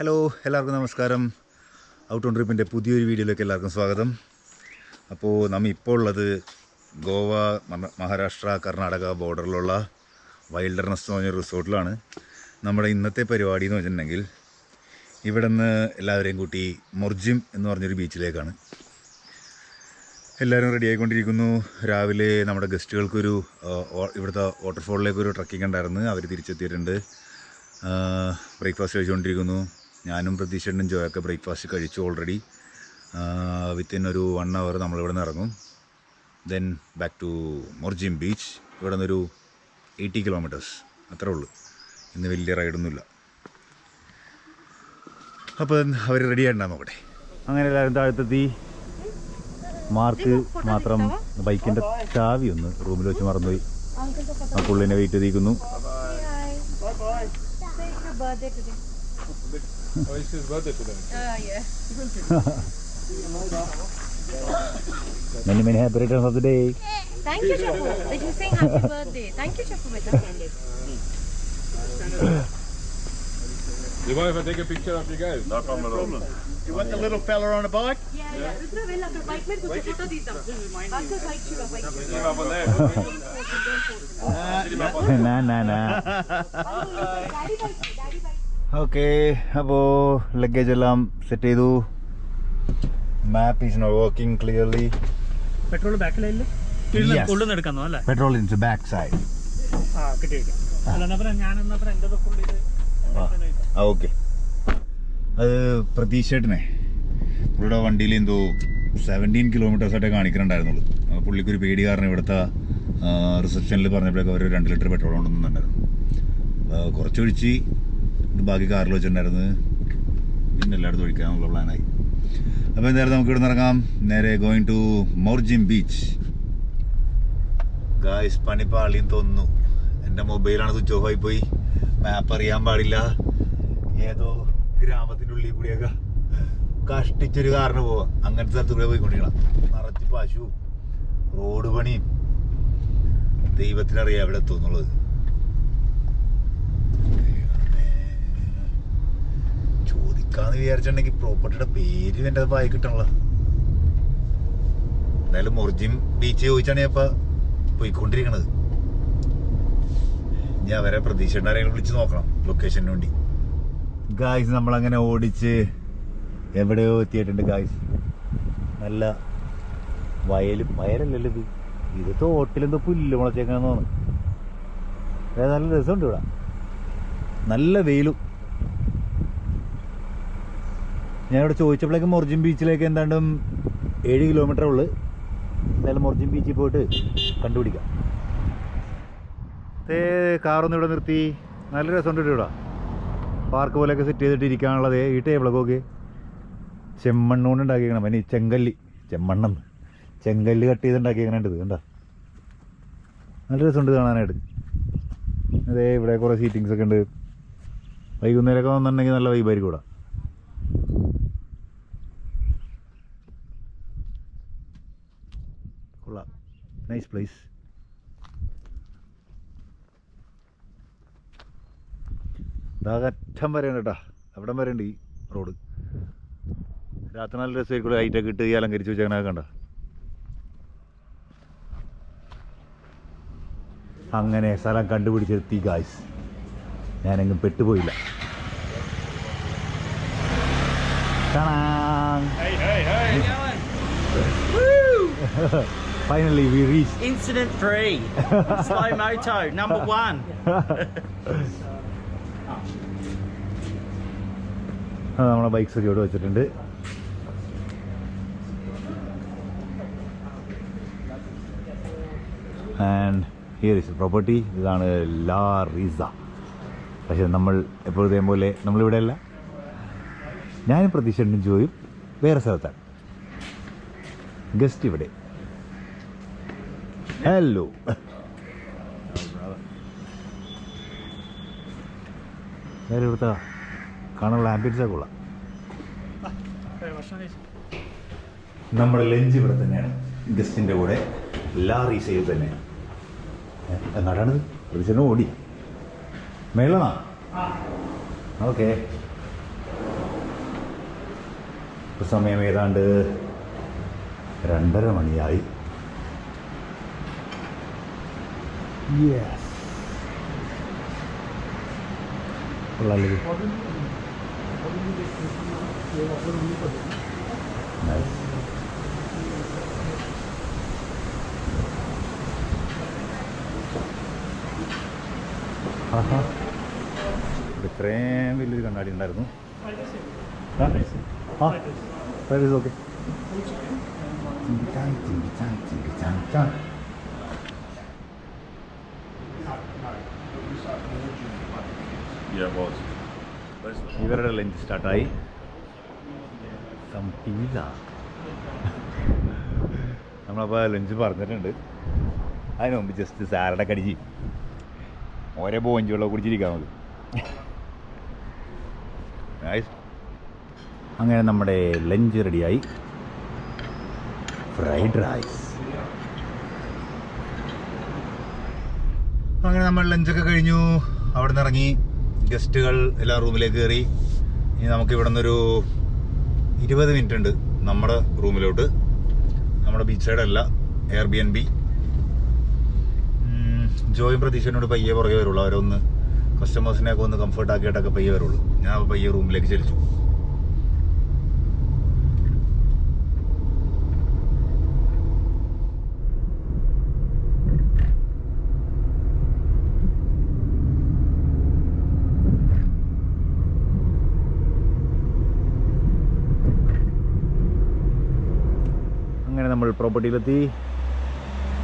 Hello, എല്ലാവർക്കും നമസ്കാരം. Out on ട്രിപ്പിൻ്റെ പുതിയൊരു വീഡിയോയിലേക്ക് എല്ലാവർക്കും സ്വാഗതം. അപ്പോൾ നമ്മൾ ഇപ്പോൾ ഉള്ളത് ഗോവ, മഹാരാഷ്ട്ര, കർണാടക ബോർഡറിലുള്ള വൈൽഡർനെസ് എന്ന് പറഞ്ഞ റിസോർട്ടിലാണ്. നമ്മുടെ ഇന്നത്തെ പരിപാടി എന്ന് വെച്ചിട്ടുണ്ടെങ്കിൽ ഇവിടെ നിന്ന് എല്ലാവരെയും കൂട്ടി മൊർജിം എന്ന് പറഞ്ഞൊരു ബീച്ചിലേക്കാണ്. എല്ലാവരും റെഡി ആയിക്കൊണ്ടിരിക്കുന്നു. രാവിലെ നമ്മുടെ ഗസ്റ്റുകൾക്കൊരു ഇവിടുത്തെ വാട്ടർഫോളിലേക്കൊരു ട്രക്കിംഗ് ഉണ്ടായിരുന്നു. അവർ തിരിച്ചെത്തിയിട്ടുണ്ട്. ബ്രേക്ക്ഫാസ്റ്റ് കഴിച്ചുകൊണ്ടിരിക്കുന്നു. ഞാനും പ്രതീക്ഷനും ജോയൊക്കെ ബ്രേക്ക്ഫാസ്റ്റ് കഴിച്ചു ഓൾറെഡി. വിത്തിൻ ഒരു 1 hour നമ്മളിവിടെ നിന്ന് ഇറങ്ങും. Then back to Morjim beach. ഇവിടെ നിന്നൊരു 80 kilometers അത്രേ ഉള്ളൂ. ഇന്ന് വലിയ റൈഡൊന്നുമില്ല. അപ്പോൾ അവർ റെഡി ആയിട്ടുണ്ടാകും നോക്കട്ടെ. അങ്ങനെ എല്ലാവരും താഴത്തെത്തി. മാർക്ക് മാത്രം ബൈക്കിൻ്റെ ചാവി ഒന്ന് റൂമിൽ വെച്ച് മറന്നുപോയി. ആ പുള്ളിനെ വെയിറ്റ് ചെയ്തിരിക്കുന്നു. Many happy returns of the day. Thank you, Chapu. Did you sing happy birthday? Thank you, Chapu. You mind if I take a picture of you guys? No problem. You want the little fella on the bike? Yeah. Rudra, well, after bike mein kuch photo deeta. After bike chuga bike. Leave up on there. Nah. Daddy bike. Okay, അപ്പോൾ luggage എല്ലാം set ചെയ്തു. Map is not working clearly. Petrol ബാക്കിലായില്ലേ? ഉള്ളിന്ന് എടുക്കാന്നോ അല്ലേ? Petrol in back side. Okay, അത് പ്രതീക്ഷേട്ടനെ പുള്ളിയുടെ വണ്ടിയിൽ എന്തോ 17 kilometers ആയിട്ടേ കാണിക്കുന്നുണ്ടായിരുന്നുള്ളൂ. അപ്പോൾ പുള്ളിക്കൊരു പേടി കാരണം ഇവിടുത്തെ റിസപ്ഷനിൽ പറഞ്ഞപ്പോഴേക്കും അവർ 2 ലിറ്റർ പെട്രോൾ കൊണ്ടുവന്നിട്ടുണ്ടായിരുന്നു. കുറച്ചൊഴിച്ച് ബാക്കി കാറിൽ വെച്ചിട്ടുണ്ടായിരുന്നു. പിന്നെ എല്ലായിടത്തും ഒഴിക്കാനുള്ള പ്ലാനായി. അപ്പോൾ എന്തായാലും നമുക്ക് ഇവിടെ നിന്ന് ഇറങ്ങാം. നേരെ going to Morjim beach. Guys, പണിപ്പാളിയും തോന്നുന്നു. എൻ്റെ മൊബൈലാണ് സ്വിച്ച് ഓഫ് ആയിപ്പോയി. മാപ്പ് അറിയാൻ പാടില്ല. ഏതോ ഗ്രാമത്തിൻ്റെ ഉള്ളിൽ കൂടിയൊക്കെ കഷ്ടിച്ചൊരു കാറിന് പോവാം. അങ്ങനത്തെ സ്ഥലത്ത് കൂടെ പോയിക്കൊണ്ടിരിക്കണം. നിറച്ച് പശു, റോഡ് പണിയും. ദൈവത്തിനറിയാം എവിടെ എത്തുമെന്നുള്ളത്. ചോദിക്കാന്ന് വിചാരിച്ചിട്ടുണ്ടെങ്കിൽ പ്രോപ്പർട്ടിയുടെ പേര് എൻ്റെ വായി കിട്ടണല്ലോ. എന്തായാലും മൊർജിം ബീച്ച് ചോദിച്ചാണ് ഞാൻ ഇപ്പം പോയിക്കൊണ്ടിരിക്കണത്. ഞാൻ അവരെ പ്രതീക്ഷയുടെ ആരെങ്കിലും വിളിച്ച് നോക്കണം ലൊക്കേഷന് വേണ്ടി. ഗായ്സ്, നമ്മളങ്ങനെ ഓടിച്ച് എവിടെയോ എത്തിയിട്ടുണ്ട് ഗായ്സ്. നല്ല വയലല്ലല്ലോ ഇത് തോട്ടിലെന്തോ പുല്ല് മുളച്ചേക്കാന്ന് തോന്നുന്നു. നല്ല രസമുണ്ട് ഇവിടെ. നല്ല വെയിലും. ഞാനിവിടെ ചോദിച്ചപ്പോഴേക്കും മൊർജിം ബീച്ചിലേക്ക് എന്താണ്ടും 7 kilometer ഉള്ളു. എന്തായാലും മൊർജിം ബീച്ചിൽ പോയിട്ട് കണ്ടുപിടിക്കാം. കാറൊന്നും ഇവിടെ നിർത്തി. നല്ല രസമുണ്ട് ഇവിടെ. പാർക്ക് പോലെയൊക്കെ സെറ്റ് ചെയ്തിട്ട് ഇരിക്കാനുള്ളത്. ഈ ടേബിളൊക്കെ നോക്കി ചെമ്മണ്ണ് കൊണ്ട് ഉണ്ടാക്കിയേക്കണം. പിന്നെ ചെങ്കല്ല് കട്ട് ചെയ്ത് ഉണ്ടാക്കിയേക്കണുണ്ട്. കണ്ടോ, നല്ല രസമുണ്ട് കാണാനായിട്ട്. അതേ ഇവിടെ കുറേ സീറ്റിങ്സ് ഒക്കെ ഉണ്ട്. വൈകുന്നേരമൊക്കെ വന്നിട്ടുണ്ടെങ്കിൽ നല്ല വൈബായിരിക്കും ഇവിടെ. കൊള്ളാം, നൈസ് പ്ലേസ്. അറ്റം വരെയുണ്ട് കേട്ടോ. അവിടം വരെ ഉണ്ട് ഈ റോഡ്. രാത്രി നല്ല രസമായിരിക്കും. ലൈറ്റൊക്കെ ഇട്ട് ഈ അലങ്കരിച്ച് വെച്ചേക്കണൊക്കെ കണ്ട. അങ്ങനെ സ്ഥലം കണ്ടുപിടിച്ചെത്തി guys. ഞാനെങ്ങും പെട്ടുപോയില്ല. Finally we reached. Incident free. Slow moto number 1. നമ്മളെ ബൈക്സ് ഒക്കെ ഇവിടെ വെച്ചിട്ടുണ്ട്. And here is property. ഇതാണ് ലാ റീസ. പക്ഷെ നമ്മൾ എപ്പോഴത്തേം പോലെ നമ്മളിവിടെ അല്ല. ഞാനും പ്രതീക്ഷയും ജോയും വേറെ സ്ഥലത്താണ്. ഗസ്റ്റ് ഇവിടെ. ഹലോ. ഞാൻ ഇവിടുത്തെ കാണാനുള്ള ആംബിയൻസൊക്കെ കൊള്ളാം. നമ്മുടെ ലഞ്ച് ഇവിടെ തന്നെയാണ്. ഗസ്റ്റിൻ്റെ കൂടെ ലാ റീസയിൽ തന്നെയാണ്. എങ്ങോട്ടാണിത്? പ്രതീക്ഷ ഓടി മേളണോ? ഓക്കെ. സമയം ഏതാണ്ട് 2:30 മണിയായി. യെസ്, കൊള്ളാല്ലേ? നൈസ്. ഇത്രയും വലിയൊരു കണ്ണാടി ഉണ്ടായിരുന്നു. ഓക്കെ. Yeah, boss. ഇവരുടെ ലഞ്ച് സ്റ്റാർട്ടായി. പിസ്സ നമ്മളപ്പോൾ ലഞ്ച് പറഞ്ഞിട്ടുണ്ട്. അതിന് മുമ്പ് ജസ്റ്റ് സാലഡൊക്കെ അടിച്ച് ഓരോ ബോഞ്ച് വെള്ളം കുടിച്ചിരിക്കാൻ മതി. അങ്ങനെ നമ്മുടെ ലഞ്ച് റെഡിയായി. Fried rice. അങ്ങനെ നമ്മൾ ലഞ്ചൊക്കെ കഴിഞ്ഞു. അവിടെ നിന്ന് ഇറങ്ങി ഗസ്റ്റുകൾ എല്ലാ റൂമിലേക്ക് കയറി. ഇനി നമുക്ക് ഇവിടെ നിന്നൊരു 20 മിനിറ്റ് ഉണ്ട് നമ്മുടെ റൂമിലോട്ട്. നമ്മുടെ ബീച്ച് സൈഡല്ല, Airbnb. ജോയും പ്രതീക്ഷനോട് പയ്യെ പുറകെ വരുള്ളൂ. അവരൊന്ന് കസ്റ്റമേഴ്സിനെയൊക്കെ ഒന്ന് കംഫർട്ട് ആക്കിയിട്ടൊക്കെ പയ്യെ വരുള്ളൂ. ഞാൻ പയ്യെ റൂമിലേക്ക് ചലിച്ചു. അങ്ങനെ നമ്മൾ പ്രോപ്പർട്ടിയിലെത്തി.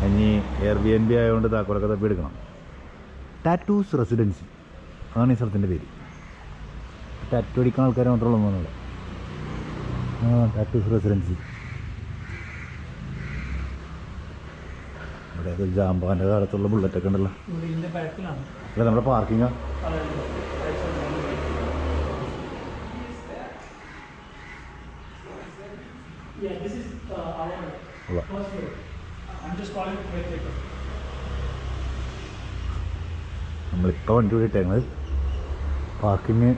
ഇനി Airbnb ആയതുകൊണ്ട് താക്കോലൊക്കെ തപ്പി എടുക്കണം. ടാറ്റൂസ് റെസിഡൻസി, അതാണ് ഈ സ്ഥലത്തിൻ്റെ പേര്. ടാറ്റു അടിക്കുന്ന ആൾക്കാർ മാത്രമേ ഉള്ളൂ. Tattoos residency. ഇവിടെ ഒരു ജാമ്പാൻ്റെ കാലത്തുള്ള ബുള്ളറ്റൊക്കെ ഉണ്ടല്ലോ. അല്ല, നമ്മുടെ പാർക്കിങ്ങാ. നമ്മളിപ്പോൾ വണ്ടി വിട്ടേക്കുന്നത് പാർക്കിങ്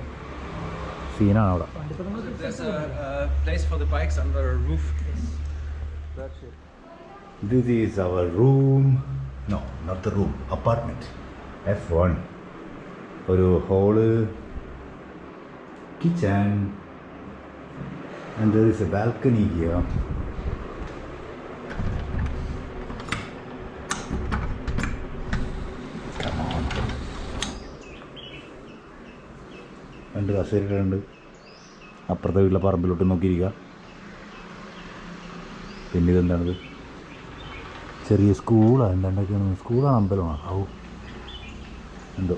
സീനാണ് അവിടെ. There's a place for the bikes under a roof. This is our room. No, not the room. Apartment. F1. ഒരു hall, kitchen, and there is a balcony here. Come on. രണ്ട് കസേരകളുണ്ട്. അപ്പുറത്തെ വീട്ടിലെ പറമ്പിലോട്ട് നോക്കിയിരിക്കുക. പിന്നെ ഇതെന്താണിത്? ചെറിയ സ്കൂളാണ്. എന്താണ്ടൊക്കെയാണ്? സ്കൂളാണ്, അമ്പലമാണ്. ഓ, എന്തോ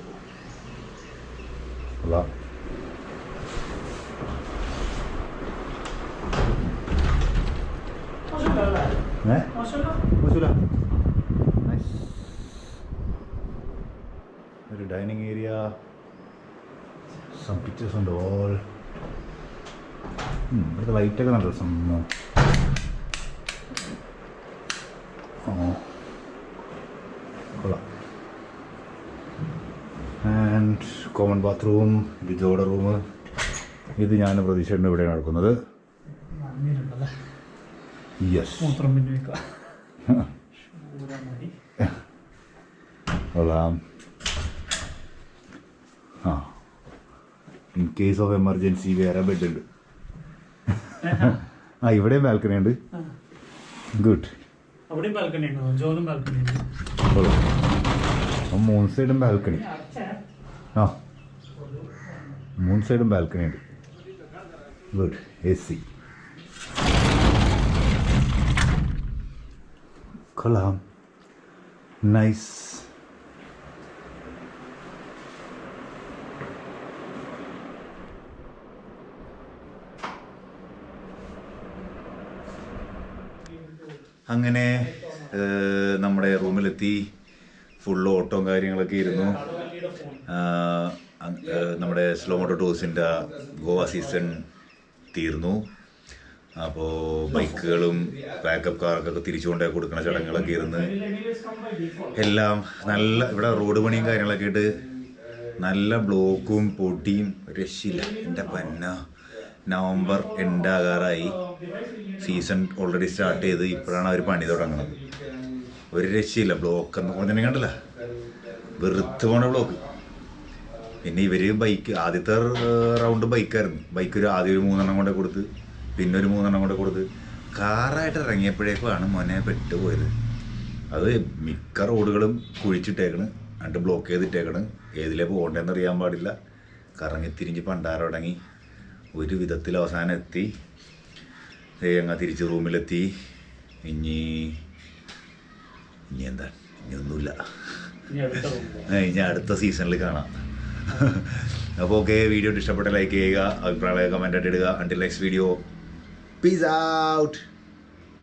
അതാ. ഒരു ഡൈനിങ് ഏരിയ, സം പിക്ചേഴ്സ് ഉണ്ട് ഓൾ. ഇവിടുത്തെ ലൈറ്റൊക്കെ നല്ല രസം. കൊള്ളാം. And common bathroom. ഇത് ജോയുടെ റൂം. ഇത് ഞാൻ പ്രതീക്ഷയുടെ ഇവിടെ നടക്കുന്നത്. യെസ്, കൊള്ളാം. ആ, ഇൻ കേസ് ഓഫ് എമർജൻസി വേറെ ബെഡ് ഉണ്ട്. ആ, ഇവിടെയും ബാൽക്കണി ഉണ്ട്. ഗുഡ്. മൂന്ന് സൈഡും ബാൽക്കണി. ആ, മൂന്ന് സൈഡും ബാൽക്കണി ഉണ്ട്. ഗുഡ്. AC. കൊള്ളാം. നൈസ്. അങ്ങനെ നമ്മുടെ റൂമിലെത്തി. ഫുൾ ഓട്ടവും കാര്യങ്ങളൊക്കെ ഇരുന്നു. നമ്മുടെ സ്ലോ മോട്ടോ ടൂസിൻ്റെ ഗോവ സീസൺ തീർന്നു. അപ്പോൾ ബൈക്കുകളും ബാക്കപ്പ് കാറൊക്കെ തിരിച്ചു കൊണ്ടുപോയി കൊടുക്കുന്ന ചടങ്ങുകളൊക്കെ ഇരുന്ന് എല്ലാം നല്ല. ഇവിടെ റോഡ് പണിയും കാര്യങ്ങളൊക്കെ ആയിട്ട് നല്ല ബ്ലോക്കും പൊടിയും രക്ഷയില്ല. എൻ്റെ പന്ന നവംബർ എൻഡ് ആകാറായി, സീസൺ ഓൾറെഡി സ്റ്റാർട്ട് ചെയ്ത് ഇപ്പോഴാണ് അവർ പണി തുടങ്ങുന്നത്. ഒരു രക്ഷയില്ല, ബ്ലോക്ക് എന്ന് പറഞ്ഞിട്ടുണ്ടെങ്കിൽ കണ്ടില്ല, വെറുത്ത് പോണ ബ്ലോക്ക്. പിന്നെ ഇവർ ബൈക്ക് ആദ്യത്തെ റൗണ്ട് ബൈക്കായിരുന്നു. ബൈക്ക് ആദ്യം ഒരു 3 എണ്ണം കൊണ്ട് കൊടുത്ത്, പിന്നെ ഒരു 3 എണ്ണം കൊണ്ട് കൊടുത്ത്, കാറായിട്ട് ഇറങ്ങിയപ്പോഴേക്കുമാണ് മോനെ പെട്ടുപോയത്. അത് മിക്ക റോഡുകളും കുഴിച്ചിട്ടേക്കണ്, എന്നിട്ട് ബ്ലോക്ക് ചെയ്തിട്ടേക്കണ്, ഏതിലേ പോകേണ്ടതെന്ന് അറിയാൻ പാടില്ല. കറങ്ങി തിരിഞ്ഞ് പണ്ടാരടങ്ങി ഒരു വിധത്തിൽ അവസാനം എത്തി. അങ്ങ് തിരിച്ച് റൂമിലെത്തി. ഇനി എന്താ, ഇനിയൊന്നുമില്ല, ഇനി അടുത്ത സീസണിൽ കാണാം. അപ്പോൾ ഓക്കെ, വീഡിയോ ഇഷ്ടപ്പെട്ട ലൈക്ക് ചെയ്യുക, അഭിപ്രായം കമൻ്റ് ആയിട്ട് ഇടുക. Until next video, peace out.